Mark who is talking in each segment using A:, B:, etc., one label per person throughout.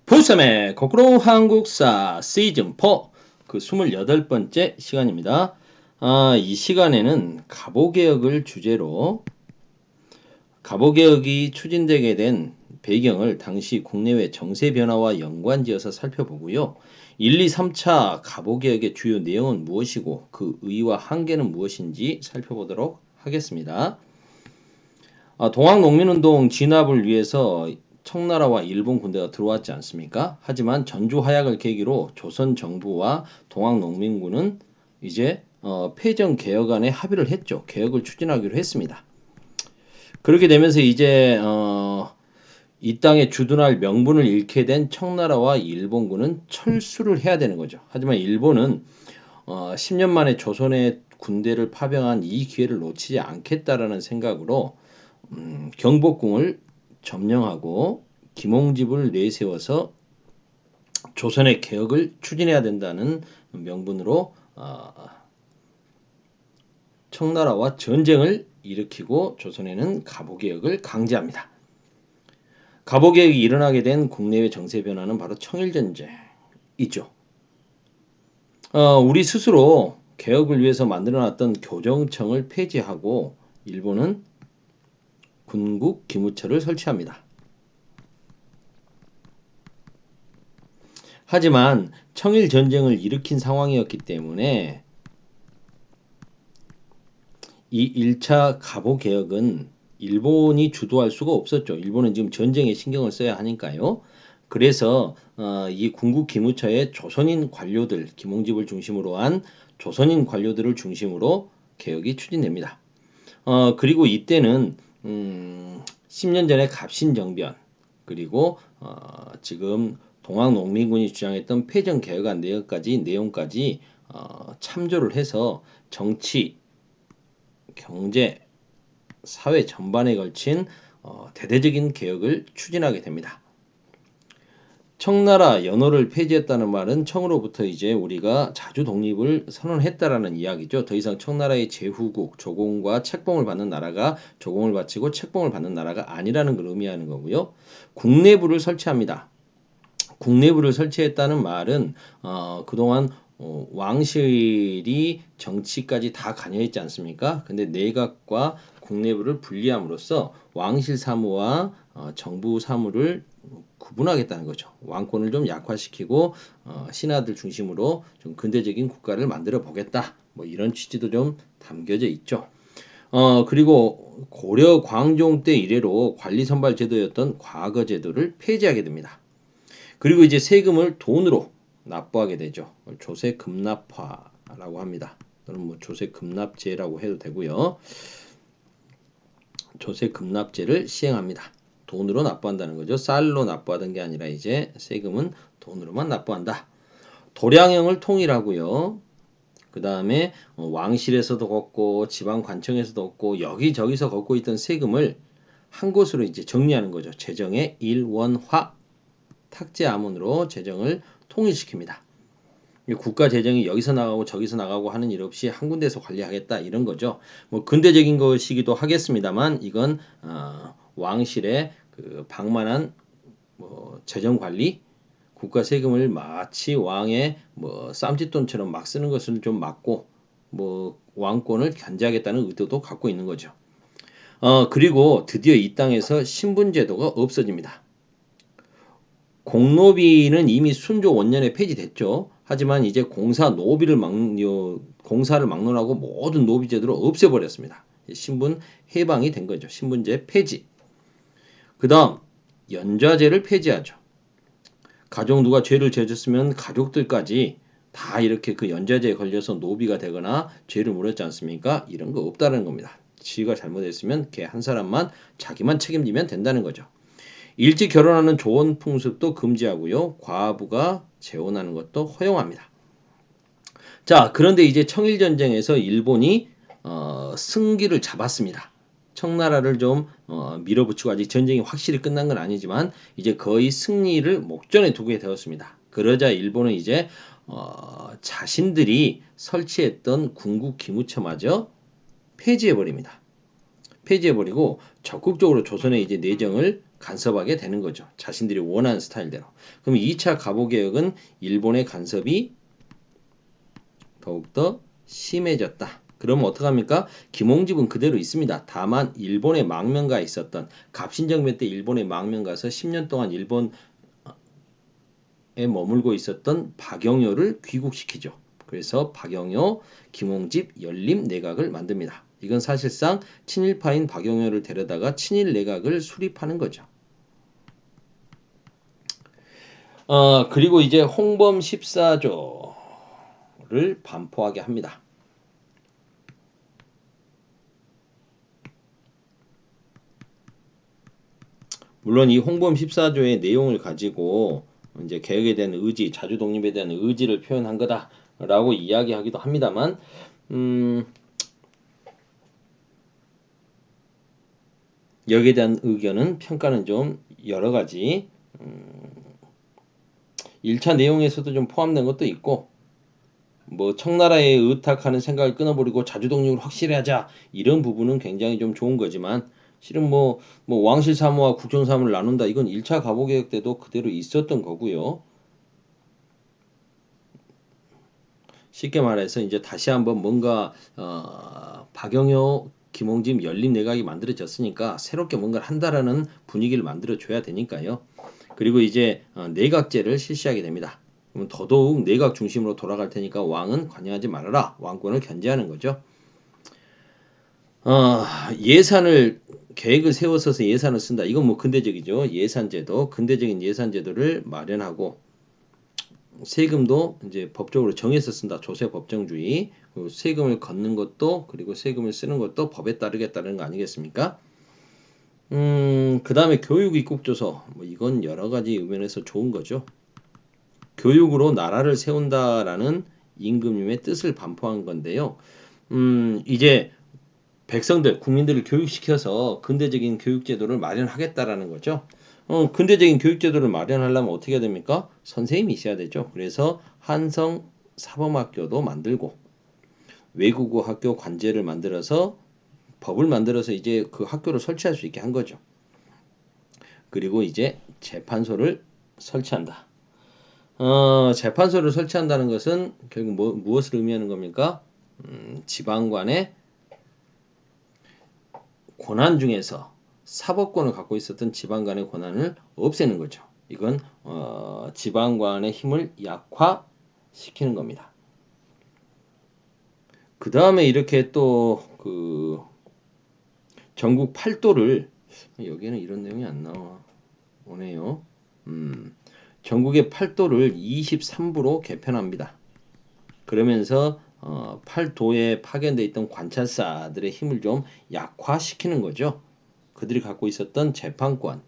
A: 부쌤의 거꾸로 한국사 시즌4 그 28번째 시간입니다. 이 시간에는 갑오개혁을 주제로 갑오개혁이 추진되게 된 배경을 당시 국내외 정세 변화와 연관지어서 살펴보고요. 1, 2, 3차 갑오개혁의 주요 내용은 무엇이고 그 의의와 한계는 무엇인지 살펴보도록 하겠습니다. 동학농민운동 진압을 위해서 청나라와 일본 군대가 들어왔지 않습니까? 하지만 전주 하약을 계기로 조선 정부와 동학농민군은 이제 패전 개혁안에 합의를 했죠. 개혁을 추진하기로 했습니다. 그렇게 되면서 이제 이 땅에 주둔할 명분을 잃게 된 청나라와 일본군은 철수를 해야 되는 거죠. 하지만 일본은 10년 만에 조선의 군대를 파병한 이 기회를 놓치지 않겠다라는 생각으로 경복궁을 점령하고 김홍집을 내세워서 조선의 개혁을 추진해야 된다는 명분으로 청나라와 전쟁을 일으키고 조선에는 갑오개혁을 강제합니다. 갑오개혁이 일어나게 된 국내외 정세 변화는 바로 청일전쟁이죠. 우리 스스로 개혁을 위해서 만들어놨던 교정청을 폐지하고 일본은 군국 기무처를 설치합니다. 하지만 청일 전쟁을 일으킨 상황이었기 때문에 이 1차 갑오개혁은 일본이 주도할 수가 없었죠. 일본은 지금 전쟁에 신경을 써야 하니까요. 그래서 이 군국 기무처의 조선인 관료들, 김홍집을 중심으로 한 조선인 관료들을 중심으로 개혁이 추진됩니다. 그리고 이때는 10년 전에 갑신정변 그리고 지금 동학농민군이 주장했던 패전개혁안 내용까지 참조를 해서 정치, 경제, 사회 전반에 걸친 대대적인 개혁을 추진하게 됩니다. 청나라 연호를 폐지했다는 말은 청으로부터 이제 우리가 자주 독립을 선언했다라는 이야기죠. 더 이상 청나라의 제후국, 조공과 책봉을 받는 나라가 조공을 바치고 책봉을 받는 나라가 아니라는 걸 의미하는 거고요. 국내부를 설치합니다. 국내부를 설치했다는 말은 그동안 왕실이 정치까지 다 관여했지 않습니까? 근데 내각과 국내부를 분리함으로써 왕실 사무와 정부 사무를 구분하겠다는 거죠. 왕권을 좀 약화시키고 신하들 중심으로 좀 근대적인 국가를 만들어 보겠다. 뭐 이런 취지도 좀 담겨져 있죠. 그리고 고려 광종 때 이래로 관리 선발 제도였던 과거 제도를 폐지하게 됩니다. 그리고 이제 세금을 돈으로 납부하게 되죠. 조세 급납화라고 합니다. 또는 뭐 조세 급납제라고 해도 되고요. 조세 급납제를 시행합니다. 돈으로 납부한다는 거죠. 쌀로 납부하던 게 아니라 이제 세금은 돈으로만 납부한다. 도량형을 통일하고요. 그 다음에 왕실에서도 걷고 지방 관청에서도 걷고 여기저기서 걷고 있던 세금을 한 곳으로 이제 정리하는 거죠. 재정의 일원화 탁제암문으로 재정을 통일시킵니다. 국가 재정이 여기서 나가고 저기서 나가고 하는 일 없이 한 군데서 관리하겠다 이런 거죠. 뭐 근대적인 것이기도 하겠습니다만 이건 왕실의 그 방만한 뭐 재정 관리, 국가 세금을 마치 왕의 뭐 쌈짓돈처럼 막 쓰는 것을 좀 막고 뭐 왕권을 견제하겠다는 의도도 갖고 있는 거죠. 그리고 드디어 이 땅에서 신분제도가 없어집니다. 공노비는 이미 순조 원년에 폐지됐죠. 하지만 이제 공사를 막론하고 모든 노비제도를 없애버렸습니다. 신분 해방이 된 거죠. 신분제 폐지. 그 다음 연좌제를 폐지하죠. 가족 누가 죄를 저질렀으면 가족들까지 다 이렇게 그 연좌제에 걸려서 노비가 되거나 죄를 물었지 않습니까? 이런 거 없다는 겁니다. 지가 잘못했으면 걔 한 사람만 자기만 책임지면 된다는 거죠. 일찍 결혼하는 조혼 풍습도 금지하고요. 과부가 재혼하는 것도 허용합니다. 자, 그런데 이제 청일전쟁에서 일본이 승기를 잡았습니다. 청나라를 좀 밀어붙이고 아직 전쟁이 확실히 끝난 건 아니지만 이제 거의 승리를 목전에 두게 되었습니다. 그러자 일본은 이제 자신들이 설치했던 군국 기무처마저 폐지해버립니다. 폐지해버리고 적극적으로 조선의 이제 내정을 간섭하게 되는 거죠. 자신들이 원하는 스타일대로. 그럼 2차 갑오개혁은 일본의 간섭이 더욱더 심해졌다. 그러면 어떡합니까? 김홍집은 그대로 있습니다. 다만 일본의 망명가에 있었던 갑신정변 때 일본의 망명가서 10년 동안 일본에 머물고 있었던 박영효를 귀국시키죠. 그래서 박영효, 김홍집, 연림 내각을 만듭니다. 이건 사실상 친일파인 박영효를 데려다가 친일 내각을 수립하는 거죠. 그리고 이제 홍범 14조를 반포하게 합니다. 물론 이 홍범 14조의 내용을 가지고 이제 개혁에 대한 의지, 자주 독립에 대한 의지를 표현한 거다라고 이야기하기도 합니다만, 여기에 대한 의견은 평가는 좀 여러 가지 1차 내용에서도 좀 포함된 것도 있고, 뭐 청나라에 의탁하는 생각을 끊어버리고 자주 독립을 확실히 하자 이런 부분은 굉장히 좀 좋은 거지만, 실은 뭐 왕실 사무와 국정 사무를 나눈다, 이건 1차 갑오개혁 때도 그대로 있었던 거고요. 쉽게 말해서 이제 다시 한번 뭔가 박영효, 김홍집, 연립 내각이 만들어졌으니까 새롭게 뭔가를 한다라는 분위기를 만들어 줘야 되니까요. 그리고 이제 내각제를 실시하게 됩니다. 그러면 더더욱 내각 중심으로 돌아갈 테니까 왕은 관여하지 말아라. 왕권을 견제하는 거죠. 예산을 계획을 세워서 예산을 쓴다. 이건 뭐 근대적이죠. 예산제도, 근대적인 예산제도를 마련하고, 세금도 이제 법적으로 정해서 쓴다. 조세 법정주의. 세금을 걷는 것도, 그리고 세금을 쓰는 것도 법에 따르겠다는 거 아니겠습니까? 그 다음에 교육 입국조서. 뭐 이건 여러 가지 의견에서 좋은 거죠. 교육으로 나라를 세운다라는 임금님의 뜻을 반포한 건데요. 이제 백성들, 국민들을 교육시켜서 근대적인 교육제도를 마련하겠다라는 거죠. 근대적인 교육제도를 마련하려면 어떻게 해야 됩니까? 선생님이 있어야 되죠. 그래서 한성 사범학교도 만들고, 외국어 학교 관제를 만들어서 법을 만들어서 이제 그 학교를 설치할 수 있게 한 거죠. 그리고 이제 재판소를 설치한다. 재판소를 설치한다는 것은 결국 무엇을 의미하는 겁니까? 지방관의 권한 중에서 사법권을 갖고 있었던 지방관의 권한을 없애는 거죠. 이건 지방관의 힘을 약화시키는 겁니다. 그 다음에 이렇게 또 그 전국 8도를, 여기에는 이런 내용이 안 나와 오네요. 전국의 8도를 23부로 개편합니다. 그러면서 8도에 파견돼 있던 관찰사들의 힘을 좀 약화시키는 거죠. 그들이 갖고 있었던 재판권,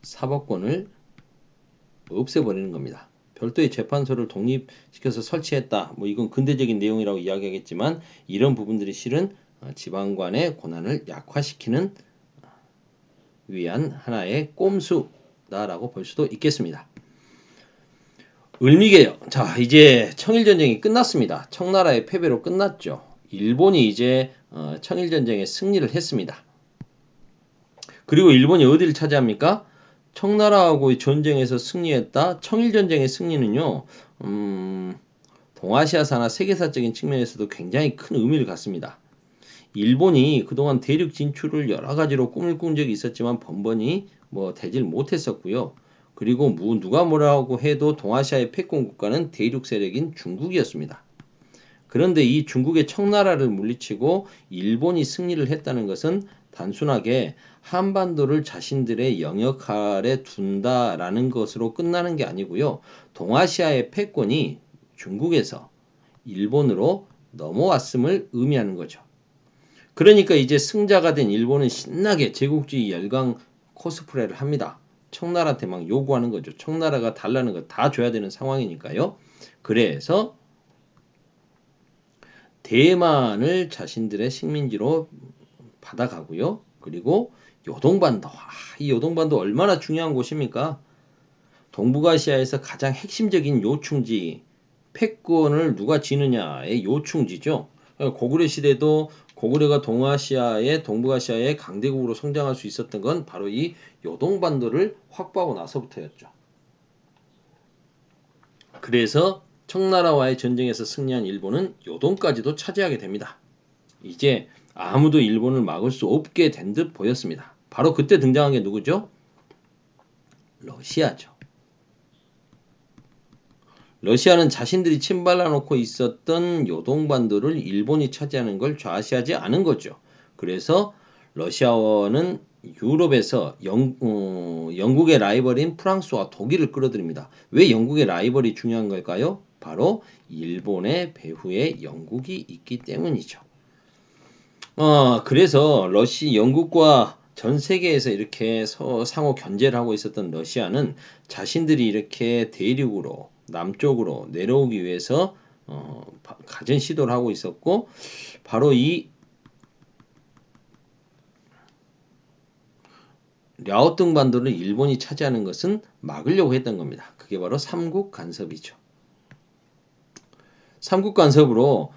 A: 사법권을 없애버리는 겁니다. 별도의 재판소를 독립시켜서 설치했다. 뭐 이건 근대적인 내용이라고 이야기하겠지만, 이런 부분들이 실은 지방관의 권한을 약화시키는 위한 하나의 꼼수다라고 볼 수도 있겠습니다. 을미개혁. 자, 이제 청일전쟁이 끝났습니다. 청나라의 패배로 끝났죠. 일본이 이제 청일전쟁에 승리를 했습니다. 그리고 일본이 어디를 차지합니까? 청나라하고의 전쟁에서 승리했다. 청일전쟁의 승리는요, 동아시아사나 세계사적인 측면에서도 굉장히 큰 의미를 갖습니다. 일본이 그동안 대륙 진출을 여러 가지로 꿈을 꾼 적이 있었지만 번번이 뭐 되질 못했었고요. 그리고 누가 뭐라고 해도 동아시아의 패권 국가는 대륙 세력인 중국이었습니다. 그런데 이 중국의 청나라를 물리치고 일본이 승리를 했다는 것은 단순하게 한반도를 자신들의 영역 아래 둔다라는 것으로 끝나는 게 아니고요. 동아시아의 패권이 중국에서 일본으로 넘어왔음을 의미하는 거죠. 그러니까 이제 승자가 된 일본은 신나게 제국주의 열강 코스프레를 합니다. 청나라한테 막 요구하는 거죠. 청나라가 달라는 거 다 줘야 되는 상황이니까요. 그래서 대만을 자신들의 식민지로 받아가고요. 그리고 요동반도, 이 요동반도 얼마나 중요한 곳입니까? 동북아시아에서 가장 핵심적인 요충지, 패권을 누가 지느냐의 요충지죠. 고구려 시대도 고구려가 동북아시아의 강대국으로 성장할 수 있었던 건 바로 이 요동반도를 확보하고 나서부터였죠. 그래서 청나라와의 전쟁에서 승리한 일본은 요동까지도 차지하게 됩니다. 이제 아무도 일본을 막을 수 없게 된 듯 보였습니다. 바로 그때 등장한 게 누구죠? 러시아죠. 러시아는 자신들이 침발라 놓고 있었던 요동반도를 일본이 차지하는 걸 좌시하지 않은 거죠. 그래서 러시아는 유럽에서 영국의 라이벌인 프랑스와 독일을 끌어들입니다. 왜 영국의 라이벌이 중요한 걸까요? 바로 일본의 배후에 영국이 있기 때문이죠. 그래서 영국과 전 세계에서 이렇게 상호 견제를 하고 있었던 러시아는 자신들이 이렇게 대륙으로 남쪽으로 내려오기 위해서 가진 시도를 하고 있었고 바로 이 랴오뚱 반도를 일본이 차지하는 것은 막으려고 했던 겁니다. 그게 바로 삼국 간섭이죠. 삼국 간섭으로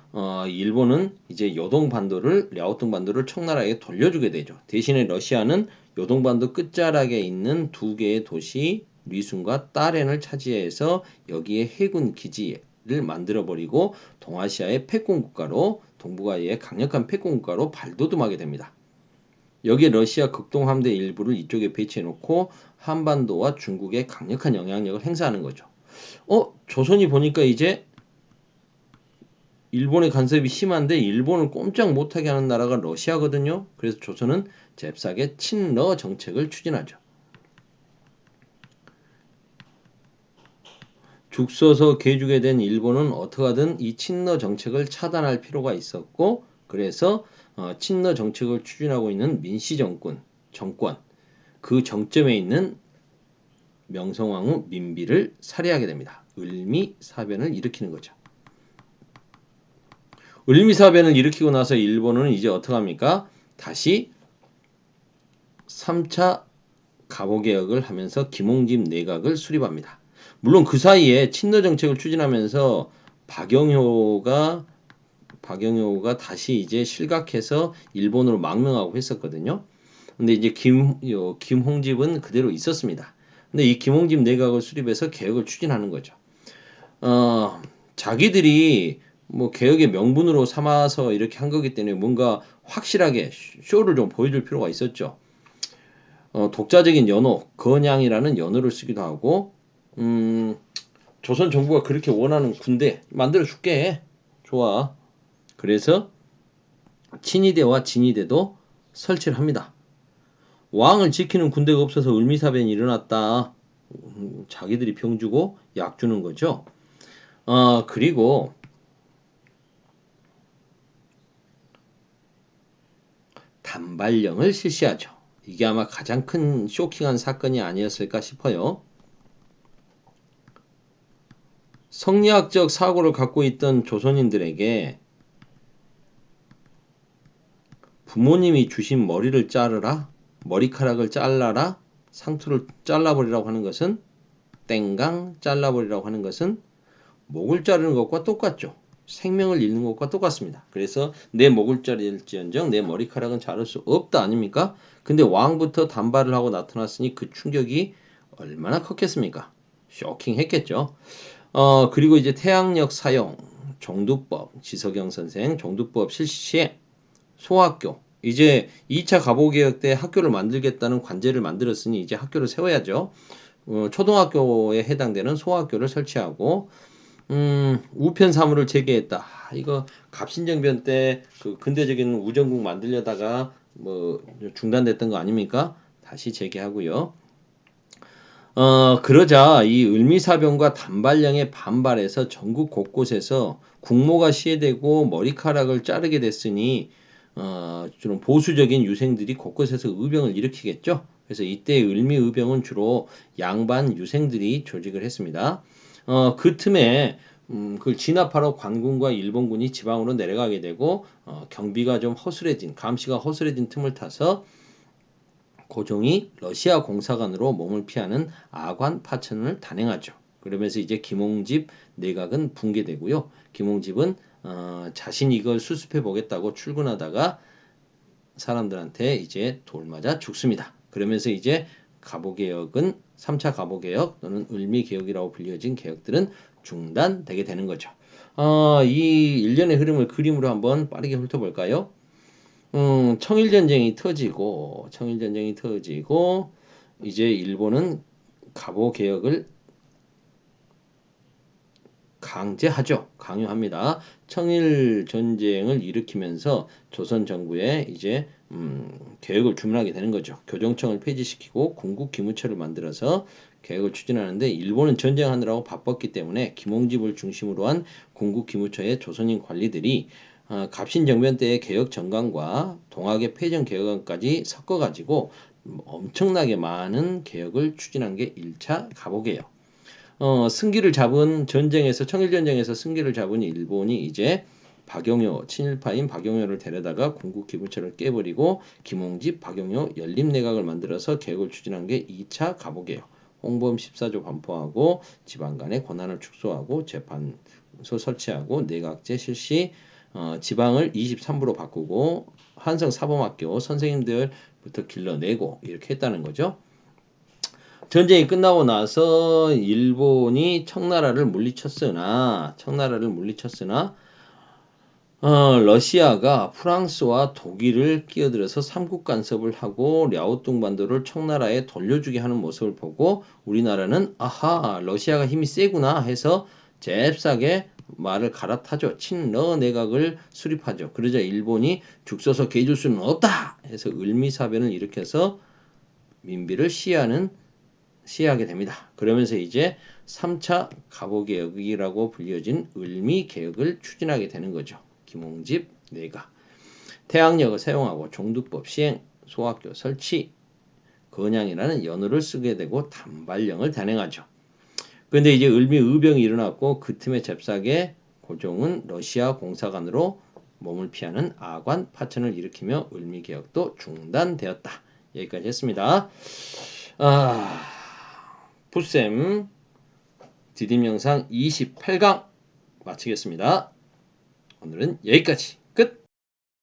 A: 일본은 이제 랴오뚱 반도를 청나라에 돌려주게 되죠. 대신에 러시아는 요동반도 끝자락에 있는 두 개의 도시 리순과 따렌을 차지해서 여기에 해군 기지를 만들어 버리고 동아시아의 패권 국가로 동북아의 강력한 패권 국가로 발돋움하게 됩니다. 여기에 러시아 극동 함대 일부를 이쪽에 배치해 놓고 한반도와 중국에 강력한 영향력을 행사하는 거죠. 조선이 보니까 이제 일본의 간섭이 심한데 일본을 꼼짝 못하게 하는 나라가 러시아거든요. 그래서 조선은 잽싸게 친러 정책을 추진하죠. 죽 서서 개주게 된 일본은 어떻게 하든 이 친러 정책을 차단할 필요가 있었고 그래서 친러 정책을 추진하고 있는 민씨 정권 그 정점에 있는 명성황후 민비를 살해하게 됩니다. 을미사변을 일으키는 거죠. 을미사변을 일으키고 나서 일본은 이제 어떡합니까? 다시 3차 갑오개혁을 하면서 김홍집 내각을 수립합니다. 물론 그 사이에 친러 정책을 추진하면서 박영효가 다시 이제 실각해서 일본으로 망명하고 했었거든요. 근데 이제 김홍집은 그대로 있었습니다. 근데 이 김홍집 내각을 수립해서 개혁을 추진하는 거죠. 자기들이 뭐 개혁의 명분으로 삼아서 이렇게 한 거기 때문에 뭔가 확실하게 쇼를 좀 보여줄 필요가 있었죠. 독자적인 연호, 건양이라는 연호를 쓰기도 하고, 조선 정부가 그렇게 원하는 군대 만들어 줄게. 좋아. 그래서 친위대와 진위대도 설치를 합니다. 왕을 지키는 군대가 없어서 을미사변이 일어났다. 자기들이 병 주고 약 주는 거죠. 그리고 단발령을 실시하죠. 이게 아마 가장 큰 쇼킹한 사건이 아니었을까 싶어요. 성리학적 사고를 갖고 있던 조선인들에게 부모님이 주신 머리를 자르라, 머리카락을 잘라라, 상투를 잘라버리라고 하는 것은 땡강 잘라버리라고 하는 것은 목을 자르는 것과 똑같죠. 생명을 잃는 것과 똑같습니다. 그래서 내 목을 자를지언정 내 머리카락은 자를 수 없다 아닙니까? 근데 왕부터 단발을 하고 나타났으니 그 충격이 얼마나 컸겠습니까? 쇼킹했겠죠. 그리고 이제 태양력 사용, 정두법, 지석영 선생 정두법 실시 시에 소학교, 이제 2차 갑오개혁 때 학교를 만들겠다는 관제를 만들었으니 이제 학교를 세워야죠. 초등학교에 해당되는 소학교를 설치하고 우편 사물을 재개했다. 이거 갑신정변 때 그 근대적인 우정국 만들려다가 뭐 중단됐던 거 아닙니까? 다시 재개하고요. 그러자 이 을미사병과 단발령에 반발해서 전국 곳곳에서 국모가 시해되고 머리카락을 자르게 됐으니 좀 보수적인 유생들이 곳곳에서 의병을 일으키겠죠. 그래서 이때 을미의병은 주로 양반 유생들이 조직을 했습니다. 그 틈에 그걸 진압하러 관군과 일본군이 지방으로 내려가게 되고 경비가 좀 허술해진 감시가 허술해진 틈을 타서 고종이 러시아 공사관으로 몸을 피하는 아관 파천을 단행하죠. 그러면서 이제 김홍집 내각은 붕괴되고요. 김홍집은 자신이 이걸 수습해 보겠다고 출근하다가 사람들한테 이제 돌 맞아 죽습니다. 그러면서 이제 갑오개혁은 3차 갑오개혁 또는 을미개혁이라고 불려진 개혁들은 중단되게 되는 거죠. 이 일련의 흐름을 그림으로 한번 빠르게 훑어볼까요? 청일전쟁이 터지고 이제 일본은 갑오개혁을 강요합니다. 청일 전쟁을 일으키면서 조선 정부에 이제 계획을 주문하게 되는 거죠. 교정청을 폐지시키고 군국 기무처를 만들어서 계획을 추진하는데 일본은 전쟁하느라고 바빴기 때문에 김홍집을 중심으로 한 군국 기무처의 조선인 관리들이 갑신정변 때의 개혁 정강과 동학의 폐정 개혁안까지 섞어가지고 엄청나게 많은 개혁을 추진한 게 1차 갑오개혁. 승기를 잡은 전쟁에서 청일전쟁에서 승기를 잡은 일본이 이제 박용효 친일파인 박용효를 데려다가 군국 기무처를 깨버리고 김홍집 박용효 연립내각을 만들어서 개혁을 추진한 게 2차 갑오개혁. 홍범 14조 반포하고 지방 간의 권한을 축소하고 재판소 설치하고 내각제 실시, 지방을 23부로 바꾸고 한성 사범학교 선생님들부터 길러내고 이렇게 했다는 거죠. 전쟁이 끝나고 나서 일본이 청나라를 물리쳤으나 러시아가 프랑스와 독일을 끼어들어서 삼국 간섭을 하고 랴오뚱 반도를 청나라에 돌려주게 하는 모습을 보고 우리나라는 아하 러시아가 힘이 세구나 해서 잽싸게 말을 갈아타죠. 친러 내각을 수립하죠. 그러자 일본이 죽 서서 개줄 수는 없다 해서 을미사변을 일으켜서 민비를 시해하게 됩니다. 그러면서 이제 3차 갑오개혁이라고 불려진 을미개혁을 추진하게 되는 거죠. 김홍집 내각. 태학력을 사용하고 종두법 시행, 소학교 설치, 건양이라는 연호를 쓰게 되고 단발령을 단행하죠. 그런데 이제 을미의병이 일어났고 그 틈에 잽싸게 고종은 러시아 공사관으로 몸을 피하는 아관 파천을 일으키며 을미개혁도 중단되었다. 여기까지 했습니다. 풋셈 디딤 영상 28강 마치겠습니다. 오늘은 여기까지.